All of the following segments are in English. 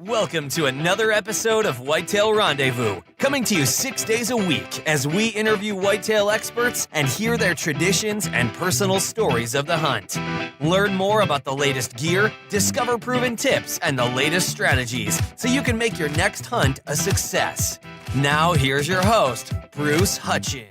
Welcome to another episode of Whitetail Rendezvous, coming to you 6 days a week as we interview whitetail experts and hear their traditions and personal stories of the hunt. Learn more about the latest gear, discover proven tips, and the latest strategies so you can make your next hunt a success. Now, here's your host, Bruce Hutchin.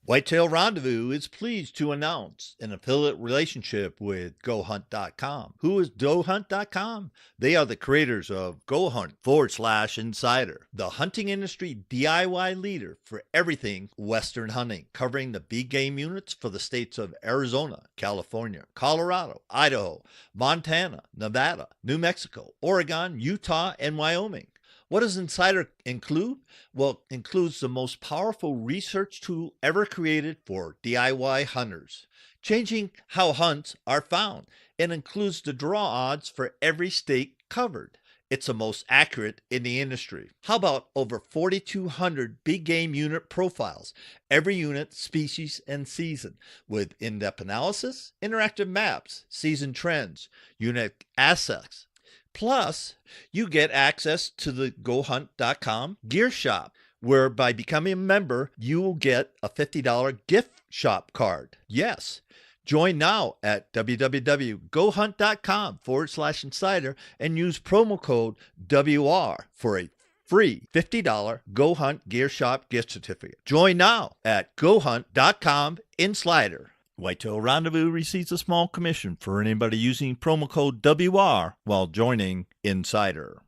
Whitetail Rendezvous is pleased to announce an affiliate relationship with GoHunt.com. Who is GoHunt.com? They are the creators of GoHunt/Insider, the hunting industry DIY leader for everything Western hunting, covering the big game units for the states of Arizona, California, Colorado, Idaho, Montana, Nevada, New Mexico, Oregon, Utah, and Wyoming. What does Insider include? Well, it includes the most powerful research tool ever created for DIY hunters, changing how hunts are found. It includes the draw odds for every state covered. It's the most accurate in the industry. How about over 4,200 big game unit profiles, every unit, species, and season, with in-depth analysis, interactive maps, season trends, unit assets. Plus, you get access to the GoHunt.com gear shop, where by becoming a member, you will get a $50 gift shop card. Yes. Join now at www.gohunt.com/insider and use promo code WR for a free $50 GoHunt gear shop gift certificate. Join now at GoHunt.com/insider. Whitetail Rendezvous receives a small commission for anybody using promo code WR while joining Insider.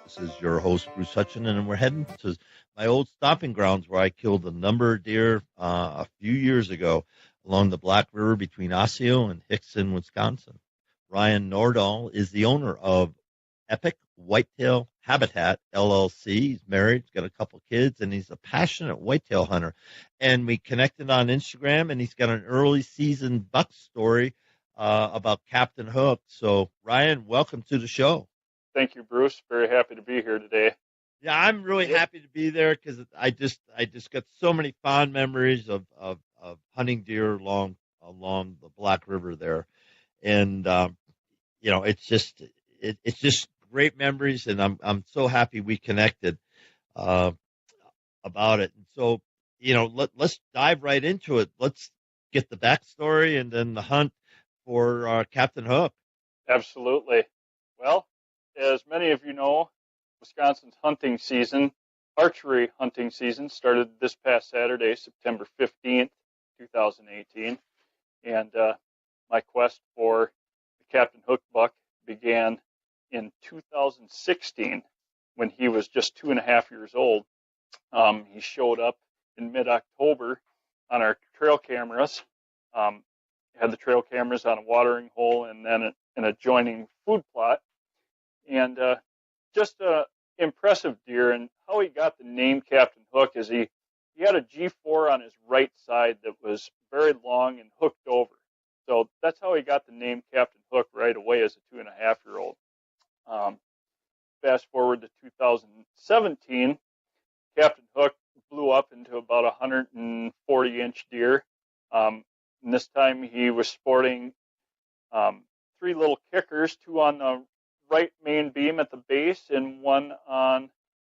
This is your host, Bruce Hutchin, and we're heading to my old stomping grounds where I killed a number of deer a few years ago along the Black River between Osseo and Hickson, Wisconsin. Ryan Nordahl is the owner of Epic Whitetail Habitat, LLC. He's married, he's got a couple kids, and he's a passionate whitetail hunter. And we connected on Instagram, and he's got an early season buck story about Captain Hook. So, Ryan, welcome to the show. Thank you, Bruce. Very happy to be here today. Yeah, I'm really happy to be there because I just got so many fond memories of hunting deer along the Black River there, and it's just great memories, and I'm so happy we connected about it. And so, let's dive right into it. Let's get the backstory and then the hunt for Captain Hook. Absolutely. Well, as many of you know, Wisconsin's hunting season, archery hunting season, started this past Saturday, September 15th, 2018. And my quest for the Captain Hook buck began in 2016 when he was just 2.5 years old. He showed up in mid-October on our trail cameras. Had the trail cameras on a watering hole and then an adjoining food plot. And just an impressive deer. And how he got the name Captain Hook is he had a G4 on his right side that was very long and hooked over. So that's how he got the name Captain Hook right away as a 2.5-year-old. Fast forward to 2017, Captain Hook blew up into about a 140-inch deer. And this time he was sporting 3 little kickers, 2 on the right main beam at the base and 1 on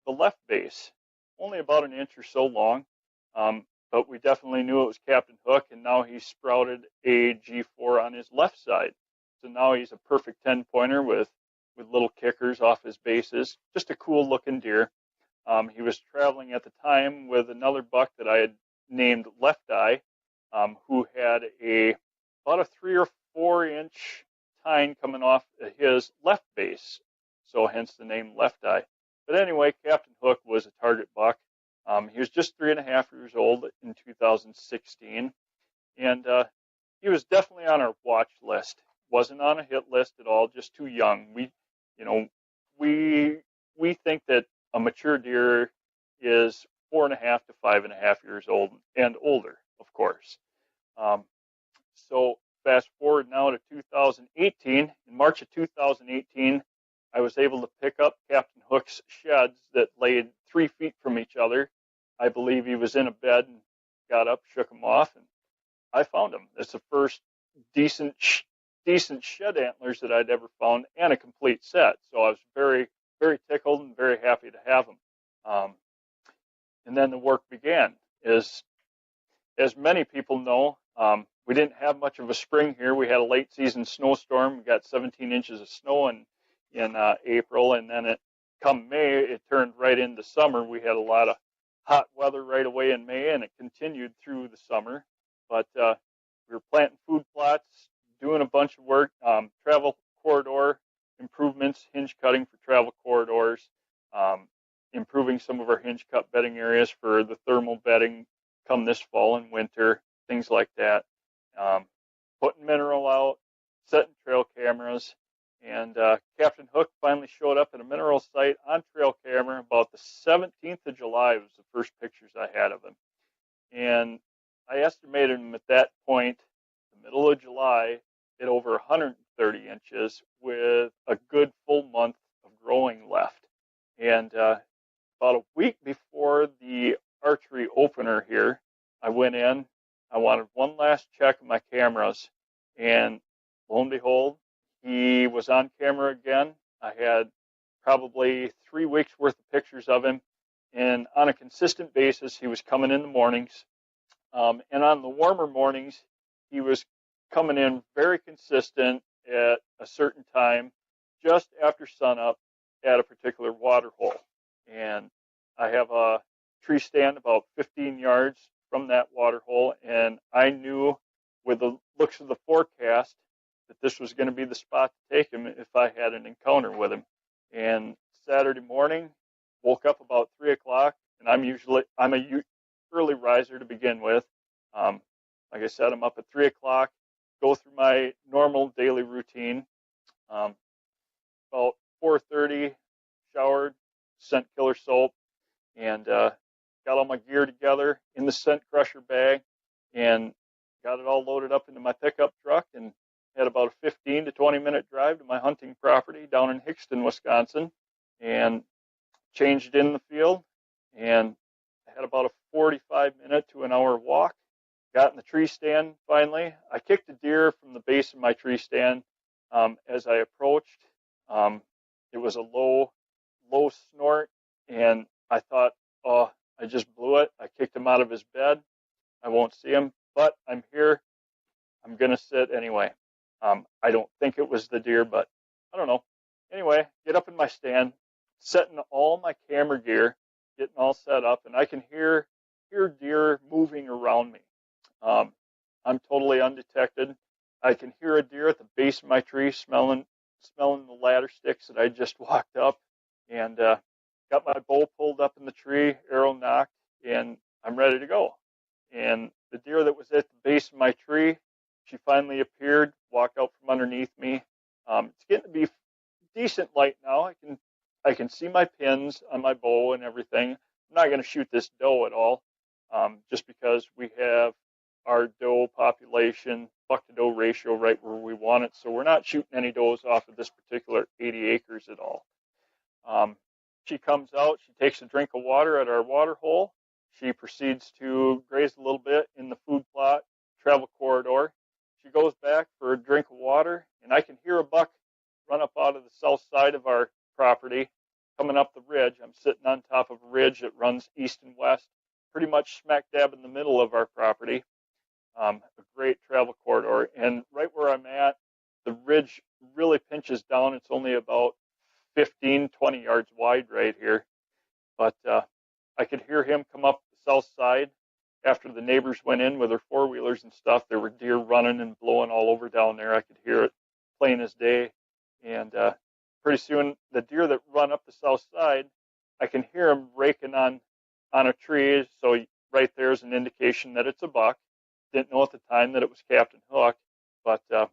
the left base. Only about an inch or so long, but we definitely knew it was Captain Hook, and now he sprouted a G4 on his left side. So now he's a perfect 10-pointer with little kickers off his bases. Just a cool looking deer. He was traveling at the time with another buck that I had named Left Eye, who had about a 3 or 4 inch tine coming off his left base. So hence the name Left Eye. But anyway, Captain Hook was a target buck. He was just 3.5 years old in 2016. And he was definitely on our watch list. Wasn't on a hit list at all, just too young. We think that a mature deer is 4.5 to 5.5 years old and older, of course. So fast forward now to 2018. In March of 2018, I was able to pick up Captain Hook's sheds that laid 3 feet from each other. I believe he was in a bed and got up, shook him off, and I found him. It's the first decent decent shed antlers that I'd ever found and a complete set. So I was very, very tickled and very happy to have them. And then the work began. As many people know, we didn't have much of a spring here. We had a late season snowstorm. We got 17 inches of snow in April, and then come May, it turned right into summer. We had a lot of hot weather right away in May, and it continued through the summer. But we were planting food plots, doing a bunch of work, travel corridor improvements, hinge cutting for travel corridors, improving some of our hinge cut bedding areas for the thermal bedding come this fall and winter, things like that. Putting mineral out, setting trail cameras, and Captain Hook finally showed up at a mineral site on trail camera about the 17th of July was the first pictures I had of him. And I estimated him at that point, the middle of July, at over 130 inches with a good full month of growing left. And about a week before the archery opener here, I went in. I wanted one last check of my cameras, and lo and behold, he was on camera again. I had probably 3 weeks worth of pictures of him, and on a consistent basis, he was coming in the mornings. And on the warmer mornings, he was coming in very consistent at a certain time, just after sunup at a particular water hole. And I have a tree stand about 15 yards from that water hole, and I knew with the looks of the forecast that this was going to be the spot to take him if I had an encounter with him. And Saturday morning, woke up about 3 o'clock, and I'm a early riser to begin with. Like I said, I'm up at 3 o'clock, go through my normal daily routine. About 4:30, showered, scent killer soap, and got all my gear together in the scent crusher bag, and got it all loaded up into my pickup truck, and had about a 15 to 20 minute drive to my hunting property down in Hickston, Wisconsin, and changed in the field, and I had about a 45-minute to an hour walk. Got in the tree stand finally. I kicked a deer from the base of my tree stand as I approached. It was a low snort, and I thought, oh, I just blew it. I kicked him out of his bed. I won't see him, but I'm here. I'm going to sit anyway. I don't think it was the deer, but I don't know. Anyway, get up in my stand, setting all my camera gear, getting all set up, and I can hear deer moving around me. I'm totally undetected. I can hear a deer at the base of my tree smelling the ladder sticks that I just walked up, and got my bow pulled up in the tree, arrow nocked, and I'm ready to go. And the deer that was at the base of my tree, she finally appeared, walked out from underneath me. It's getting to be decent light now. I can see my pins on my bow and everything. I'm not going to shoot this doe at all, just because we have our doe population, buck to doe ratio right where we want it. So we're not shooting any does off of this particular 80 acres at all. She comes out, she takes a drink of water at our water hole. She proceeds to graze a little bit in the food plot, travel corridor. She goes back for a drink of water, and I can hear a buck run up out of the south side of our property, coming up the ridge. I'm sitting on top of a ridge that runs east and west, pretty much smack dab in the middle of our property. A great travel corridor. And right where I'm at, the ridge really pinches down. It's only about 15, 20 yards wide right here. But I could hear him come up the south side after the neighbors went in with their four-wheelers and stuff. There were deer running and blowing all over down there. I could hear it plain as day. And pretty soon, the deer that run up the south side, I can hear him raking on a tree. So right there is an indication that it's a buck. Didn't know at the time that it was Captain Hook. But the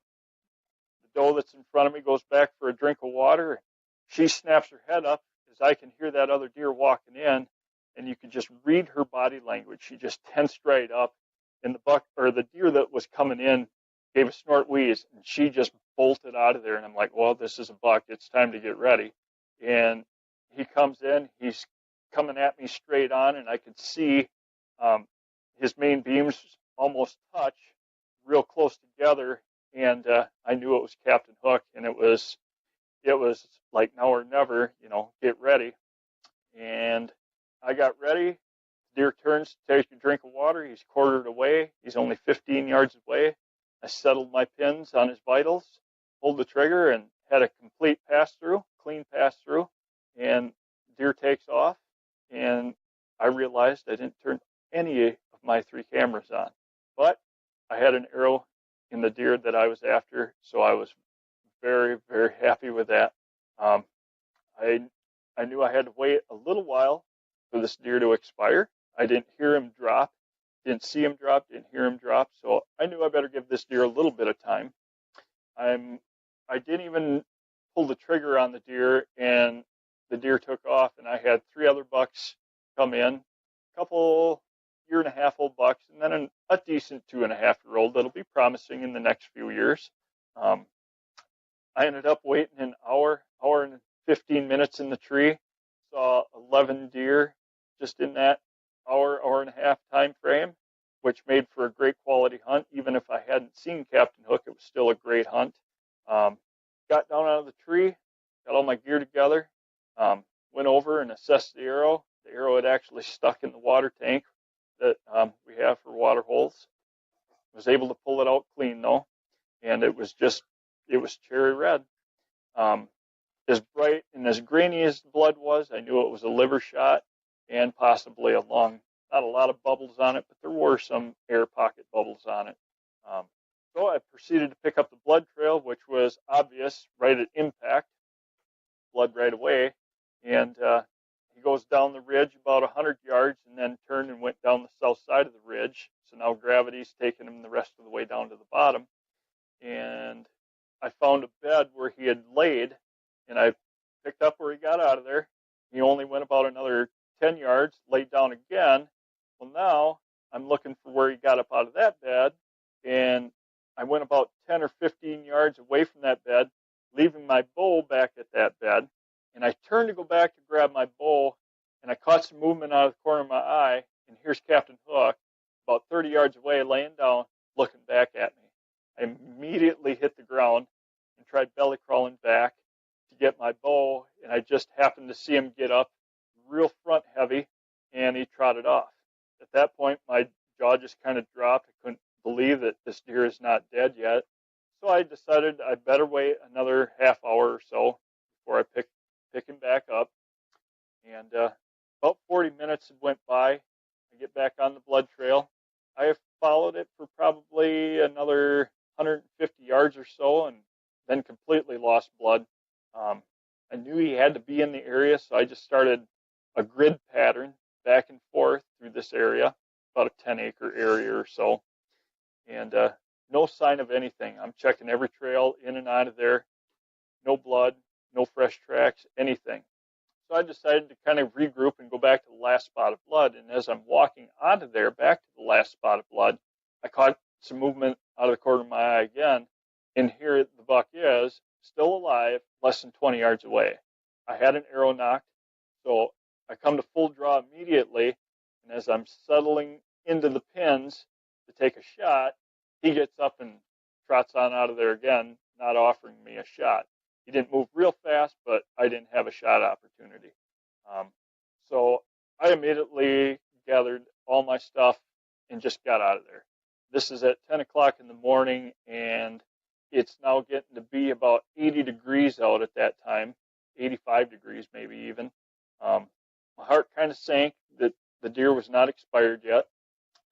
doe that's in front of me goes back for a drink of water. She snaps her head up as I can hear that other deer walking in, and you can just read her body language. She just tensed right up, and the deer that was coming in gave a snort wheeze, and she just bolted out of there. And I'm like, well, this is a buck. It's time to get ready. And he comes in. He's coming at me straight on, and I could see his main beams almost touch real close together. and I knew it was Captain Hook, and it was like now or never, get ready. And I got ready. Deer turns to take a drink of water. He's quartered away. He's only 15 yards away. I settled my pins on his vitals, pulled the trigger, and had a complete pass-through, clean pass-through. And deer takes off, and I realized I didn't turn any of my 3 cameras on. But I had an arrow in the deer that I was after, so I was very, very happy with that. I knew I had to wait a little while for this deer to expire. I didn't hear him drop, didn't see him drop, didn't hear him drop, so I knew I better give this deer a little bit of time. I didn't even pull the trigger on the deer, and the deer took off, and I had 3 other bucks come in, a couple 1.5-year-old bucks, and then a decent 2.5-year-old that'll be promising in the next few years. I ended up waiting an hour and 15 minutes in the tree, saw 11 deer just in that hour and a half time frame, which made for a great quality hunt. Even if I hadn't seen Captain Hook, it was still a great hunt. Got down out of the tree, got all my gear together, went over and assessed the arrow. The arrow had actually stuck in the water tank that we have for water holes. Was able to pull it out clean though, and it was cherry red. As bright and as grainy as the blood was, I knew it was a liver shot and possibly not a lot of bubbles on it, but there were some air pocket bubbles on it. So I proceeded to pick up the blood trail, which was obvious right at impact, blood right away. And he goes down the ridge about 100 yards and then turned and went down the south side of the ridge. So now gravity's taking him the rest of the way down to the bottom. And I found a bed where he had laid, and I picked up where he got out of there. He only went about another 10 yards, laid down again. Well, now I'm looking for where he got up out of that bed, and I went about 10 or 15 yards away from that bed, leaving my bow back at that bed. And I turned to go back to grab my bow, and I caught some movement out of the corner of my eye, and here's Captain Hook about 30 yards away, laying down, looking back at me. I immediately hit the ground and tried belly crawling back to get my bow, and I just happened to see him get up real front heavy, and he trotted off. At that point, my jaw just kind of dropped. I couldn't believe that this deer is not dead yet. So I decided I better wait another half hour or so before I pick him back up. And about 40 minutes went by. I get back on the blood trail. I have followed it for probably another 150 yards or so and then completely lost blood. I knew he had to be in the area, so I just started a grid pattern back and forth through this area, about a 10-acre area or so. And no sign of anything. I'm checking every trail in and out of there. No blood, no fresh tracks, anything. So I decided to kind of regroup and go back to the last spot of blood. And as I'm walking out of there, back to the last spot of blood, I caught some movement out of the corner of my eye again. And here the buck is, still alive, less than 20 yards away. I had an arrow knocked, so I come to full draw immediately. And as I'm settling into the pins to take a shot, he gets up and trots on out of there again, not offering me a shot. He didn't move real fast, but I didn't have a shot opportunity. So I immediately gathered all my stuff and just got out of there. This is at 10 o'clock in the morning, and it's now getting to be about 80 degrees out at that time, 85 degrees maybe even. My heart kind of sank that the deer was not expired yet.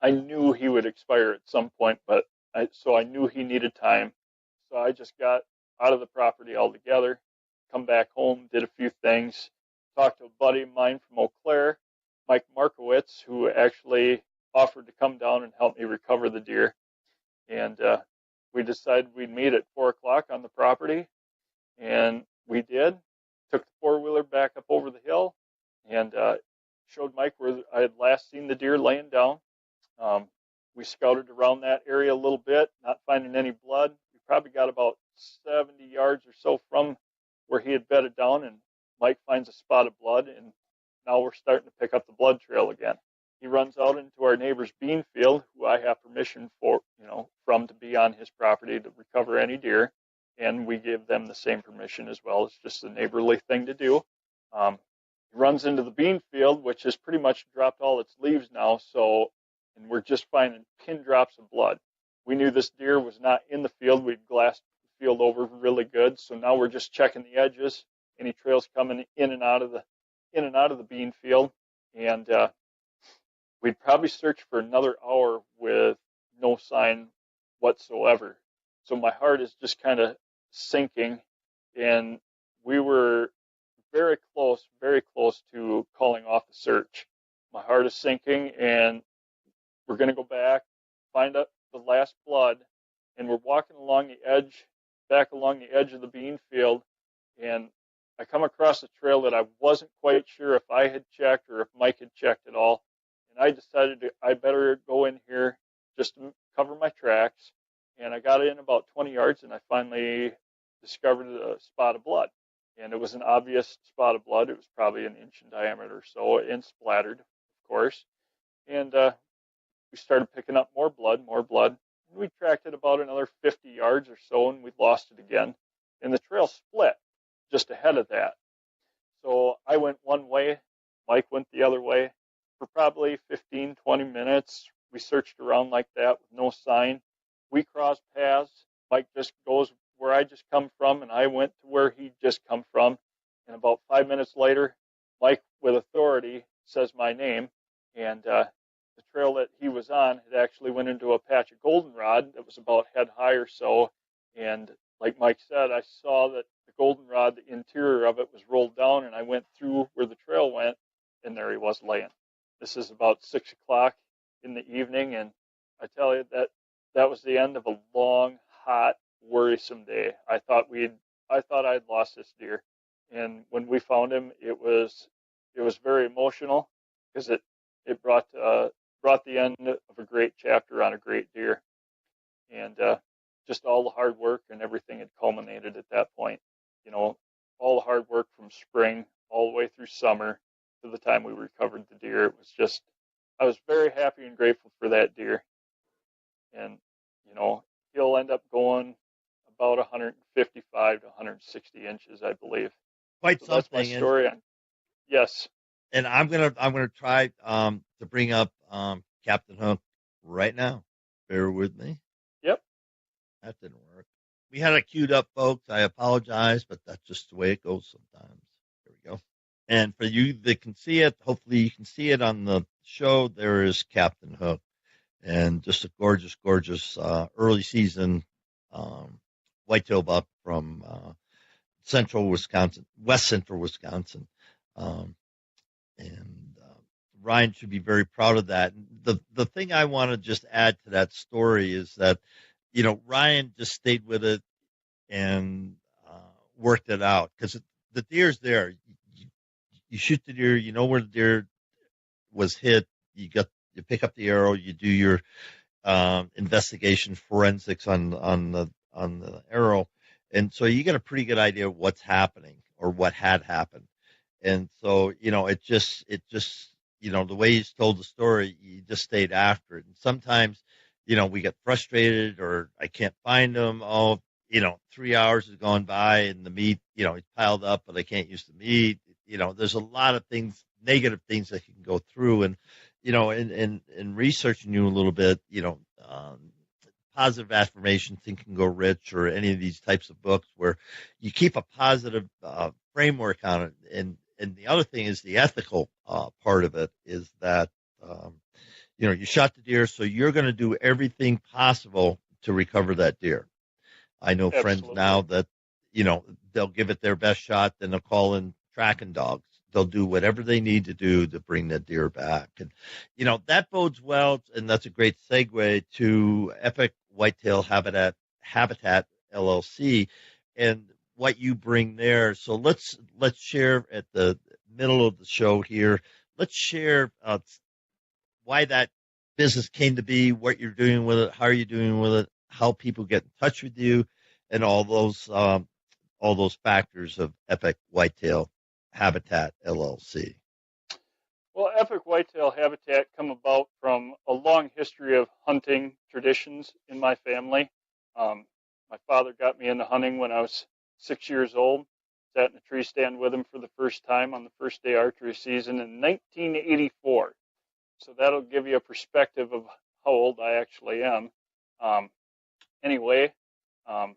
I knew he would expire at some point, but so I knew he needed time. So I just got out of the property altogether, come back home, did a few things, talked to a buddy of mine from Eau Claire, Mike Markowitz, who actually offered to come down and help me recover the deer. And we decided we'd meet at 4 o'clock on the property, and we did. Took the four-wheeler back up over the hill and showed Mike where I had last seen the deer laying down. We scouted around that area a little bit, not finding any blood. We probably got about 70 yards or so from where he had bedded down, and Mike finds a spot of blood, and now we're starting to pick up the blood trail again. he runs out into our neighbor's bean field, who I have permission from to be on his property to recover any deer, and we give them the same permission as well. It's just a neighborly thing to do. He runs into the bean field, which has pretty much dropped all its leaves now, and we're just finding pin drops of blood. We knew this deer was not in the field. We'd glassed the field over really good, so now we're just checking the edges, any trails coming in and out of the bean field, and we'd probably search for another hour with no sign whatsoever. So my heart is just kind of sinking, and we were very close to calling off the search. My heart is sinking, and we're going to go back, find out the last blood, and we're walking back along the edge of the bean field, and I come across a trail that I wasn't quite sure if I had checked or if Mike had checked at all, and I decided I better go in here just to cover my tracks, and I got in about 20 yards, and I finally discovered a spot of blood. And it was an obvious spot of blood. It was probably an inch in diameter or so, and splattered, of course. And we started picking up more blood. And we tracked it about another 50 yards or so, and we lost it again. And the trail split just ahead of that. So I went one way, Mike went the other way. For probably 15, 20 minutes, we searched around like that with no sign. We crossed paths. Mike just goes where I just come from, and I went to where he just come from. And about 5 minutes later, Mike, with authority, says my name, and the trail that he was on had actually went into a patch of goldenrod that was about head high or so. And like Mike said, I saw that the goldenrod, the interior of it was rolled down, and I went through where the trail went, and there he was laying. This is about 6 o'clock in the evening, and I tell you that was the end of a long, hot, worrisome day. I thought I'd lost this deer, and when we found him, it was very emotional, because it brought the end of a great chapter on a great deer, and just all the hard work and everything had culminated at that point. All the hard work from spring all the way through summer to the time we recovered the deer. It was just, I was very happy and grateful for that deer, and he'll end up going about 155 to 160 inches, I believe. Quite so something. That's my story. Yes. And I'm gonna try to bring up Captain Hook right now. Bear with me. Yep. That didn't work. We had it queued up, folks. I apologize, but that's just the way it goes sometimes. There we go. And for you that can see it, hopefully you can see it on the show. There is Captain Hook, and just a gorgeous, gorgeous early season whitetail buck from west central Wisconsin. And Ryan should be very proud of that. The thing I want to just add to that story is that, Ryan just stayed with it and worked it out, because the deer's there. You shoot the deer, you know where the deer was hit. You pick up the arrow, you do your investigation forensics on the arrow, and so you get a pretty good idea of what's happening or what had happened. And so it just the way he's told the story, you just stayed after it. And sometimes we get frustrated, or I can't find them. 3 hours has gone by and the meat it's piled up, but I can't use the meat. There's a lot of things, negative things that you can go through. And in researching you a little bit, Positive Affirmation, Think and Go Rich, or any of these types of books where you keep a positive framework on it. And the other thing is the ethical part of it is that, you shot the deer, so you're going to do everything possible to recover that deer. I know Absolutely. friends now that, they'll give it their best shot, then they'll call in tracking dogs. They'll do whatever they need to do to bring that deer back. And, that bodes well, and that's a great segue to Epic Whitetail Habitat LLC and what you bring there. So let's share at the middle of the show here. Let's share why that business came to be, what you're doing with it, how are you doing with it, how people get in touch with you, and all those factors of Epic Whitetail Habitat LLC. Well, Epic Whitetail Habitat come about from a long history of hunting traditions in my family. My father got me into hunting when I was 6 years old. Sat in a tree stand with him for the first time on the first day archery season in 1984. So that'll give you a perspective of how old I actually am. Anyway, I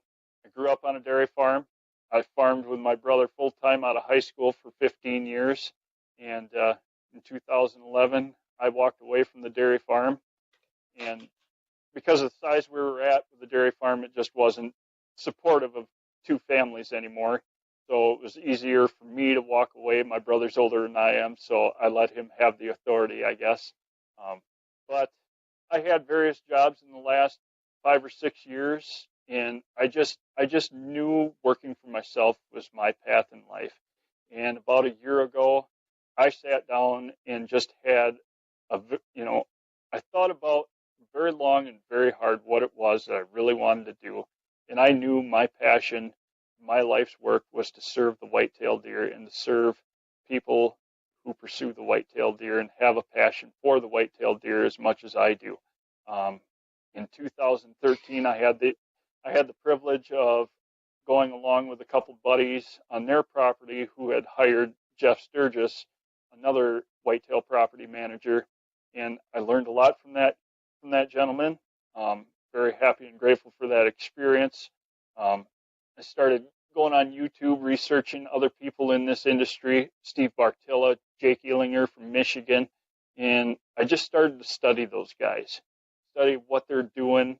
grew up on a dairy farm. I farmed with my brother full-time out of high school for 15 years. And in 2011, I walked away from the dairy farm. And because of the size we were at with the dairy farm, it just wasn't supportive of two families anymore. So it was easier for me to walk away. My brother's older than I am, so I let him have the authority, I guess. But I had various jobs in the last 5 or 6 years, and I just knew working for myself was my path in life. And about a year ago, I sat down and just had I thought about very long and very hard what it was that I really wanted to do. And I knew my passion, my life's work was to serve the whitetail deer and to serve people who pursue the whitetail deer and have a passion for the whitetail deer as much as I do. In 2013, I had the privilege of going along with a couple buddies on their property who had hired Jeff Sturgis, another whitetail property manager, and I learned a lot from that gentleman. Very happy and grateful for that experience. I started going on YouTube, researching other people in this industry, Steve Bartilla, Jake Ealinger from Michigan, and I just started to study those guys, study what they're doing,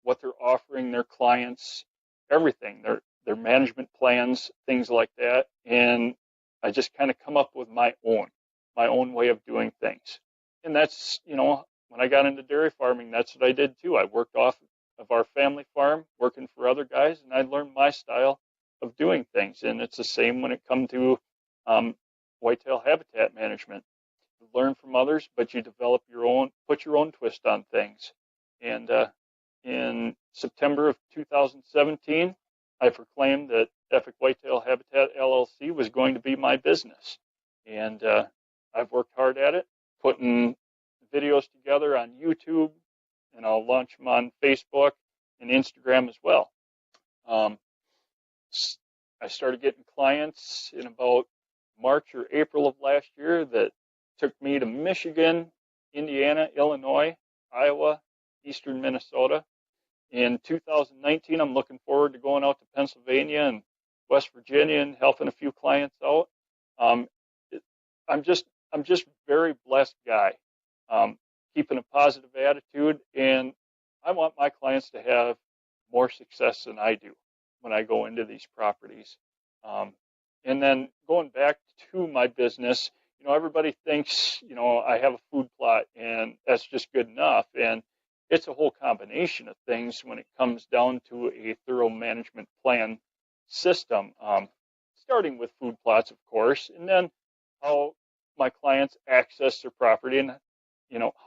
what they're offering their clients, everything, their management plans, things like that, and I just kind of come up with my own way of doing things. And that's, when I got into dairy farming, that's what I did too. I worked off of our family farm, working for other guys, and I learned my style of doing things. And it's the same when it comes to whitetail habitat management. You learn from others, but you develop put your own twist on things. And in September of 2017, I proclaimed that Epic Whitetail Habitat LLC was going to be my business. And I've worked hard at it, putting videos together on YouTube, and I'll launch them on Facebook and Instagram as well. I started getting clients in about March or April of last year that took me to Michigan, Indiana, Illinois, Iowa, eastern Minnesota. In 2019, I'm looking forward to going out to Pennsylvania and West Virginia and helping a few clients out. I'm just very blessed guy, keeping a positive attitude, and I want my clients to have more success than I do when I go into these properties. And then going back to my business, everybody thinks, I have a food plot and that's just good enough. And it's a whole combination of things when it comes down to a thorough management plan system, starting with food plots, of course, and then how my clients access their property and,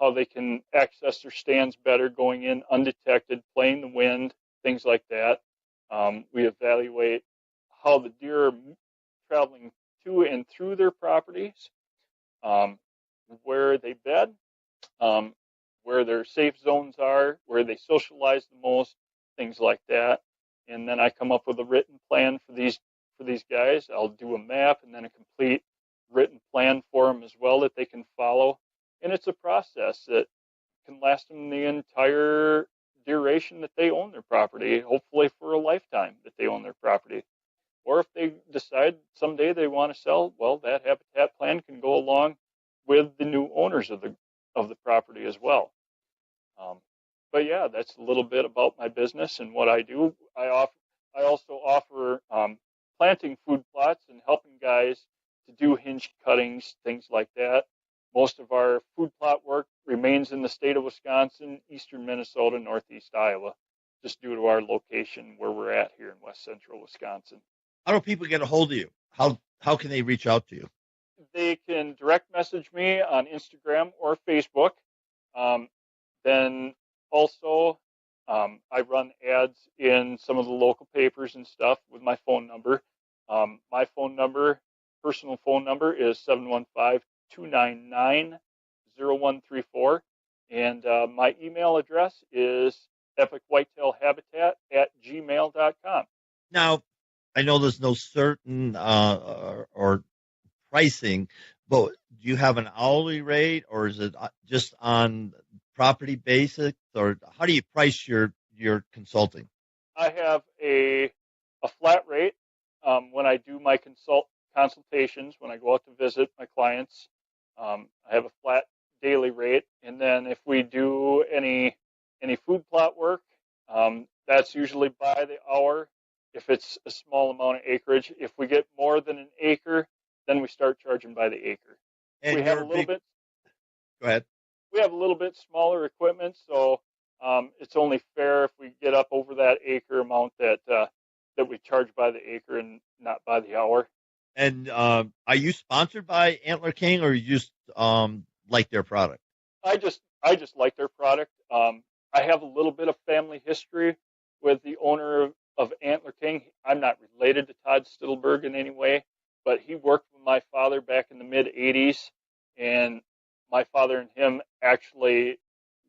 how they can access their stands better going in undetected, playing the wind, things like that. We evaluate how the deer are traveling to and through their properties, where they bed, where their safe zones are, where they socialize the most, things like that. And then I come up with a written plan for these guys. I'll do a map and then a complete written plan for them as well that they can follow. And it's a process that can last them the entire duration that they own their property, hopefully for a lifetime that they own their property. Or if they decide someday they want to sell, well, that habitat plan can go along with the new owners of the property as well. But yeah, that's a little bit about my business and what I do. I also offer planting food plots and helping guys to do hinge cuttings, things like that. Most of our food plot work remains in the state of Wisconsin, eastern Minnesota, northeast Iowa, just due to our location where we're at here in west central Wisconsin. How do people get a hold of you? How can they reach out to you? They can direct message me on Instagram or Facebook. Then also, I run ads in some of the local papers and stuff with my phone number. My phone number, personal phone number, is 299-0134. And my email address is epicwhitetailhabitat@gmail.com. Now, I know there's no certain or pricing, but do you have an hourly rate, or is it just on property basis, or how do you price your consulting? I have a flat rate when I do my consultations, when I go out to visit my clients. I have a flat daily rate, and then if we do any food plot work, that's usually by the hour. If it's a small amount of acreage, if we get more than an acre, then we start charging by the acre. And we have a little bit. Go ahead. We have a little bit smaller equipment, so it's only fair if we get up over that acre amount that we charge by the acre and not by the hour. And are you sponsored by Antler King, or you just like their product? I just like their product. I have a little bit of family history with the owner of Antler King. I'm not related to Todd Stittelberg in any way, but he worked with my father back in the mid-'80s, and my father and him actually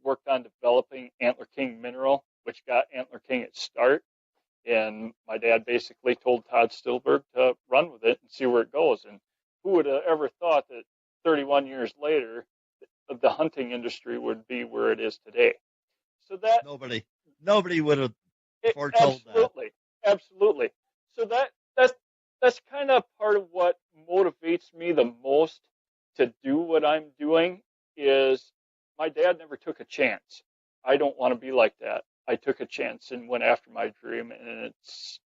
worked on developing Antler King mineral, which got Antler King its start. And my dad basically told Todd Stittelberg to run with it and see where it goes. And who would have ever thought that 31 years later, the hunting industry would be where it is today? So that nobody would have foretold that. Absolutely. So that's kind of part of what motivates me the most to do what I'm doing. Is my dad never took a chance. I don't want to be like that. I took a chance and went after my dream, and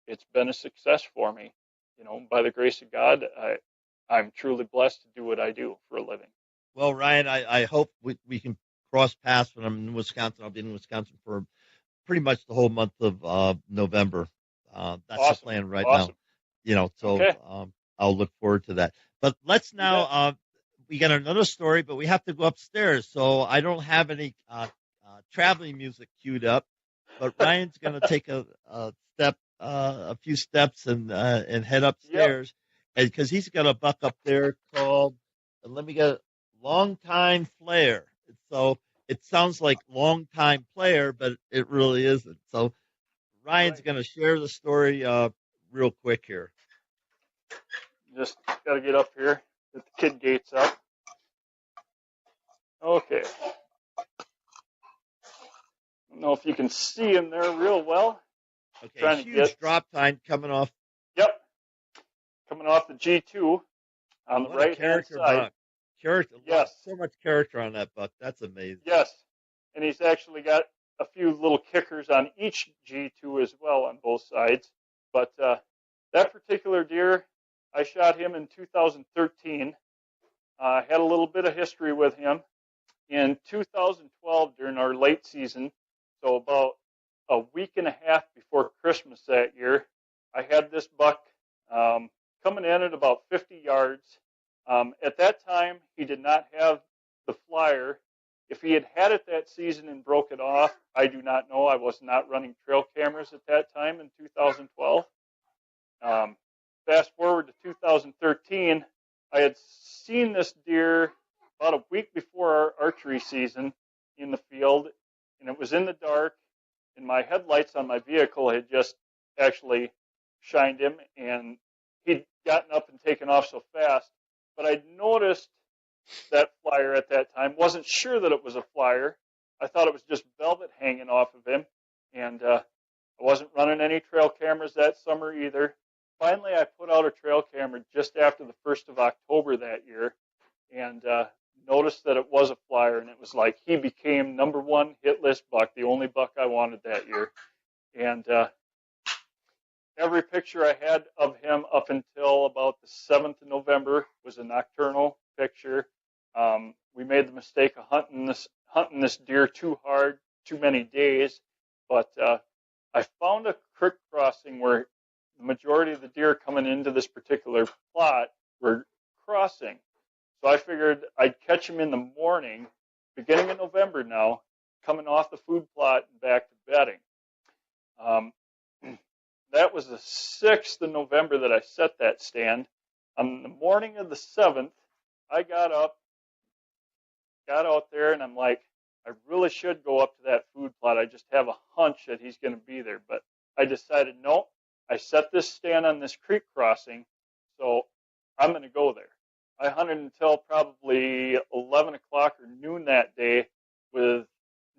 it's been a success for me. You know, by the grace of God, I'm truly blessed to do what I do for a living. Well, Ryan, I hope we can cross paths when I'm in Wisconsin. I'll be in Wisconsin for pretty much the whole month of November. That's awesome. the plan right awesome. now. You know, so okay. I'll look forward to that. But let's now. We got another story, but we have to go upstairs, so I don't have any traveling music queued up. But Ryan's going to take a few steps, and head upstairs, because he's got a buck up there called. Let me get Long Time Flare. So it sounds like Long Time Player, but it really isn't. So Ryan's going to share the story real quick here. Just got to get up here. Get the kid gates up. Okay. I don't know if you can see him there real well. Okay, huge drop time coming off. Yep. Coming off the G2 on the right-hand side. Yes. So much character on that buck. That's amazing. Yes. And he's actually got a few little kickers on each G2 as well on both sides. But that particular deer, I shot him in 2013. I had a little bit of history with him. In 2012, during our late season, so about a week and a half before Christmas that year, I had this buck coming in at about 50 yards. At that time, he did not have the flyer. If he had it that season and broke it off, I do not know. I was not running trail cameras at that time in 2012. Fast forward to 2013, I had seen this deer about a week before our archery season in the field, and it was in the dark, and my headlights on my vehicle had just actually shined him, and he'd gotten up and taken off so fast. But I'd noticed that flyer at that time, wasn't sure that it was a flyer. I thought it was just velvet hanging off of him, and I wasn't running any trail cameras that summer either. Finally, I put out a trail camera just after the 1st of October that year, and noticed that it was a flyer, and it was like he became #1 hit list buck, the only buck I wanted that year. And every picture I had of him up until about the 7th of November was a nocturnal picture. We made the mistake of hunting this deer too hard, too many days, but I found a creek crossing where the majority of the deer coming into this particular plot were crossing. So I figured I'd catch him in the morning, beginning of November now, coming off the food plot and back to bedding. That was the 6th of November that I set that stand. On the morning of the 7th, I got up got out there, and I'm like, I really should go up to that food plot. I just have a hunch that he's going to be there. But I decided, no, I set this stand on this creek crossing, so I'm going to go there. I hunted until probably 11 o'clock or noon that day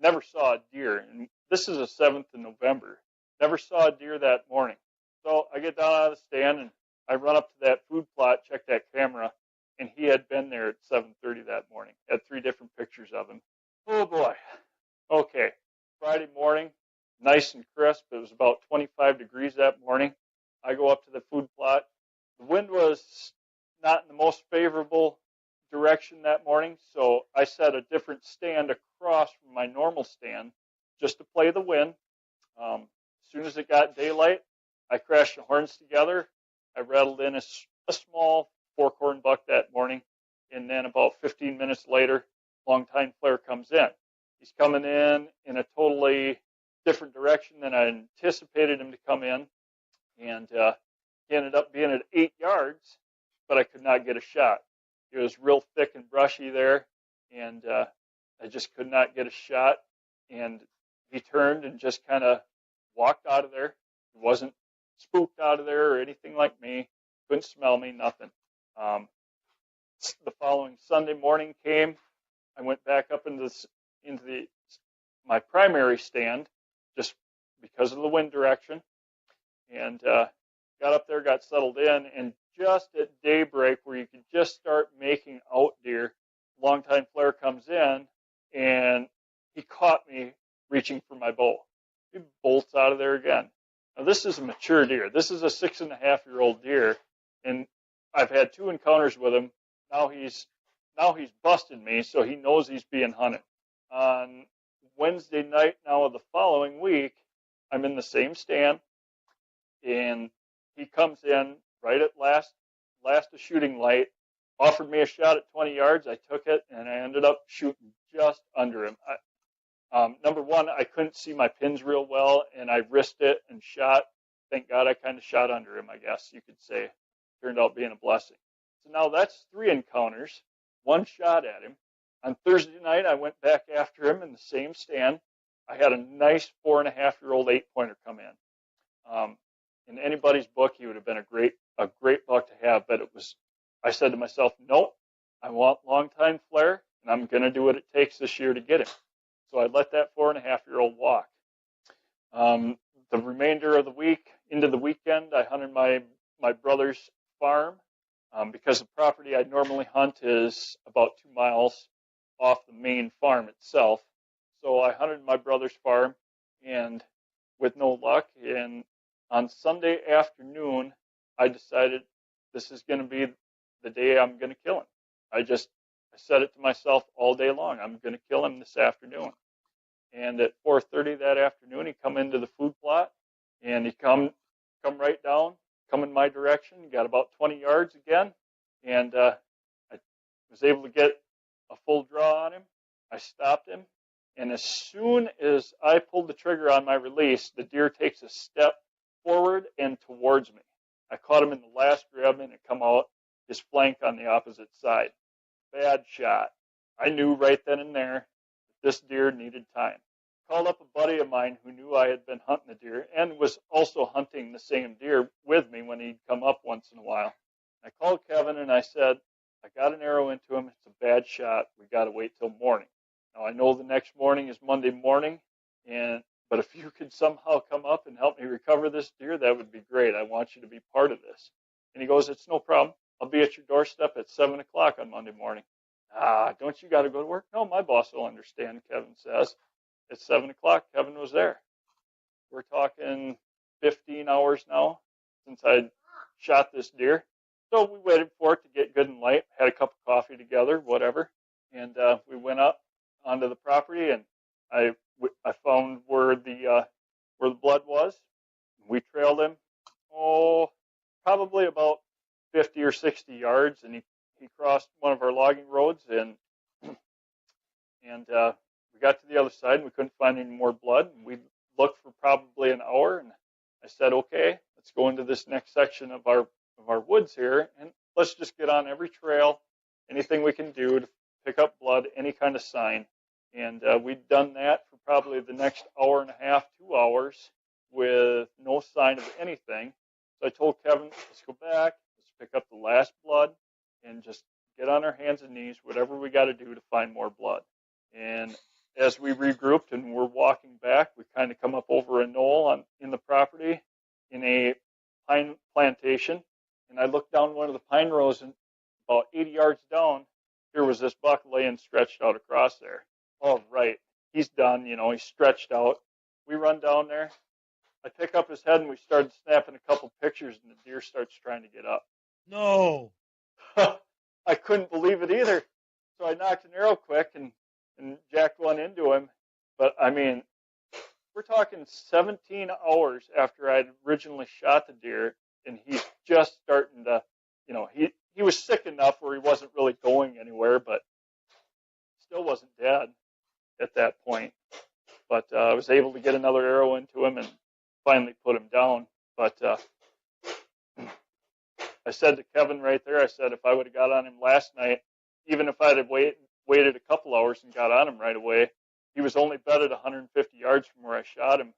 never saw a deer. And this is the 7th of November. Never saw a deer that morning. So I get down out of the stand, and I run up to that food plot, check that camera, and he had been there at 7:30 that morning. Had 3 different pictures of him. Oh, boy. Okay. Friday morning, nice and crisp. It was about 25 degrees that morning. I go up to the food plot. The wind was not in the most favorable direction that morning, so I set a different stand across from my normal stand just to play the wind. As soon as it got daylight, I crashed the horns together. I rattled in a small fork-horn buck that morning, and then about 15 minutes later, long-time flare comes in. He's coming in a totally different direction than I anticipated him to come in, and he ended up being at 8 yards, but I could not get a shot. It was real thick and brushy there, and I just could not get a shot, and he turned and just kind of walked out of there. He wasn't spooked out of there or anything like me. Couldn't smell me, nothing. The following Sunday morning came. I went back up into my primary stand just because of the wind direction, and got up there, got settled in, and just at daybreak, where you could just start making out deer, longtime flare comes in, and he caught me reaching for my bow. He bolts out of there again. Now, this is a mature deer. This is a 6.5-year-old deer, and I've had 2 encounters with him. Now he's busted me, so he knows he's being hunted. On Wednesday night now of the following week, I'm in the same stand, and he comes in right at last of shooting light, offered me a shot at 20 yards. I took it, and I ended up shooting just under him. Number one, I couldn't see my pins real well, and I risked it and shot. Thank God I kind of shot under him, I guess you could say. Turned out being a blessing. So now that's 3 encounters, 1 shot at him. On Thursday night, I went back after him in the same stand. I had a nice 4.5-year-old 8-pointer come in. In anybody's book, he would have been a great buck to have, but I said to myself, nope, I want long-time flare, and I'm going to do what it takes this year to get him. So I let that 4.5-year-old walk. The remainder of the week, into the weekend, I hunted my brother's farm because the property I normally hunt is about 2 miles off the main farm itself. So I hunted my brother's farm, and with no luck, and on Sunday afternoon, I decided this is going to be the day I'm going to kill him. I said it to myself all day long. I'm going to kill him this afternoon. And at 4:30 that afternoon, he come into the food plot, and he come right down, come in my direction. He got about 20 yards again, and I was able to get a full draw on him. I stopped him, and as soon as I pulled the trigger on my release, the deer takes a step forward and towards me. I caught him in the last grab, and it come out his flank on the opposite side. Bad shot. I knew right then and there that this deer needed time. Called up a buddy of mine who knew I had been hunting the deer and was also hunting the same deer with me when he'd come up once in a while. I called Kevin and I said, I got an arrow into him. It's a bad shot. We got to wait till morning. Now, I know the next morning is Monday morning, but if you could somehow come up and help me recover this deer, that would be great. I want you to be part of this. And he goes, it's no problem. I'll be at your doorstep at 7 o'clock on Monday morning. Don't you got to go to work? No, my boss will understand, Kevin says. At 7 o'clock, Kevin was there. We're talking 15 hours now since I shot this deer. So we waited for it to get good and light, had a cup of coffee together, whatever. And we went up onto the property, and I found where the blood was. We trailed him, probably about 50 or 60 yards, and he crossed one of our logging roads, and we got to the other side, and we couldn't find any more blood. And we looked for probably an hour, and I said, okay, let's go into this next section of our woods here, and let's just get on every trail, anything we can do to pick up blood, any kind of sign. And we'd done that for probably the next hour and a half, 2 hours, with no sign of anything. So I told Kevin, let's go back, let's pick up the last blood, and just get on our hands and knees, whatever we got to do to find more blood. And as we regrouped and we're walking back, we kind of come up over a knoll in the property in a pine plantation. And I looked down one of the pine rows, and about 80 yards down, here was this buck laying stretched out across there. All right, he's done, he's stretched out. We run down there. I pick up his head, and we started snapping a couple pictures, and the deer starts trying to get up. No. I couldn't believe it either. So I knocked an arrow quick and jacked one into him. But, I mean, we're talking 17 hours after I'd originally shot the deer, and he's just starting to, he was sick enough where he wasn't really going anywhere, but still wasn't dead at that point. But I was able to get another arrow into him and finally put him down. But I said to Kevin right there, I said, if I would have got on him last night, even if I'd have waited a couple hours and got on him right away, he was only bedded 150 yards from where I shot him.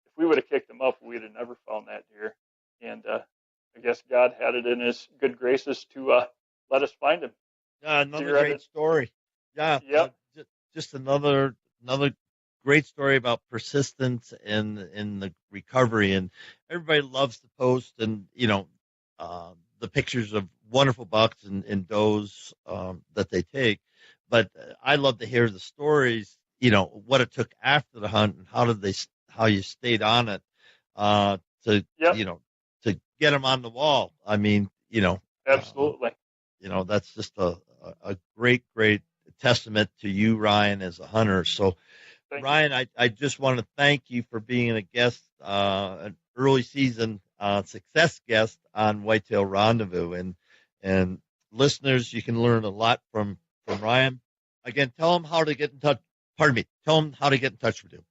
If we would have kicked him up, we'd have never found that deer. And I guess God had it in his good graces to let us find him. Yeah, another great story. Yeah. Yep. Just another great story about persistence in the recovery. And everybody loves to post and, the pictures of wonderful bucks and does that they take. But I love to hear the stories, what it took after the hunt and how you stayed on it to get them on the wall. I mean, absolutely. That's just a great testament to you, Ryan, as a hunter. So, Thank Ryan, you. I just want to thank you for being a guest, an early season success guest on Whitetail Rendezvous. And listeners, you can learn a lot from Ryan. Again, tell them how to get in touch. Pardon me. Tell them how to get in touch with you.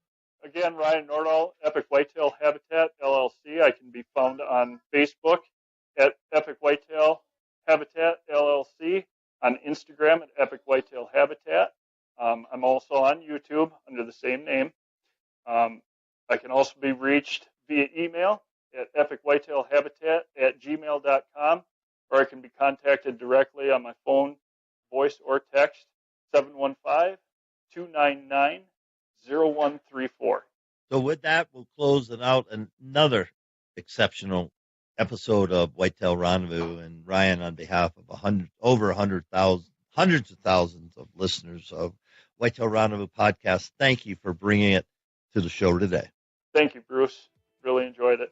Again, Ryan Nordahl, Epic Whitetail Habitat, LLC. I can be found on Facebook at Epic Whitetail Habitat, LLC, on Instagram at Epic Whitetail Habitat. I'm also on YouTube under the same name. I can also be reached via email at epicwhitetailhabitat@gmail.com, or I can be contacted directly on my phone, voice or text, 715-299-0134. So with that, we'll close it out. Another exceptional episode of Whitetail Rendezvous. And Ryan, on behalf of over 100,000, hundreds of thousands of listeners of Whitetail Rendezvous podcast, thank you for bringing it to the show today. Thank you, Bruce. Really enjoyed it.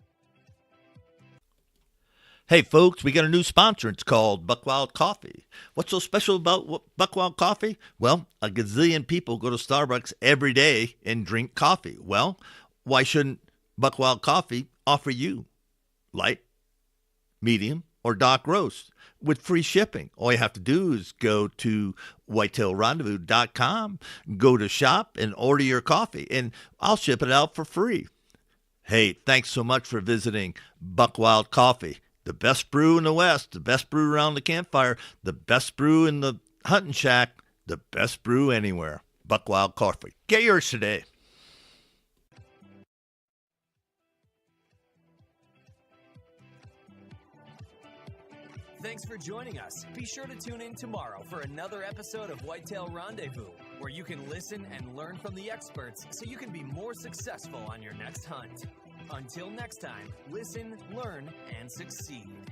Hey, folks, we got a new sponsor. It's called Buckwild Coffee. What's so special about Buckwild Coffee? Well, a gazillion people go to Starbucks every day and drink coffee. Well, why shouldn't Buckwild Coffee offer you light, medium, or dark roast with free shipping? All you have to do is go to whitetailrendezvous.com, go to shop, and order your coffee, and I'll ship it out for free. Hey, thanks so much for visiting Buckwild Coffee. The best brew in the West, the best brew around the campfire, the best brew in the hunting shack, the best brew anywhere. Buckwild Coffee. Get yours today. Thanks for joining us. Be sure to tune in tomorrow for another episode of Whitetail Rendezvous, where you can listen and learn from the experts so you can be more successful on your next hunt. Until next time, listen, learn, and succeed.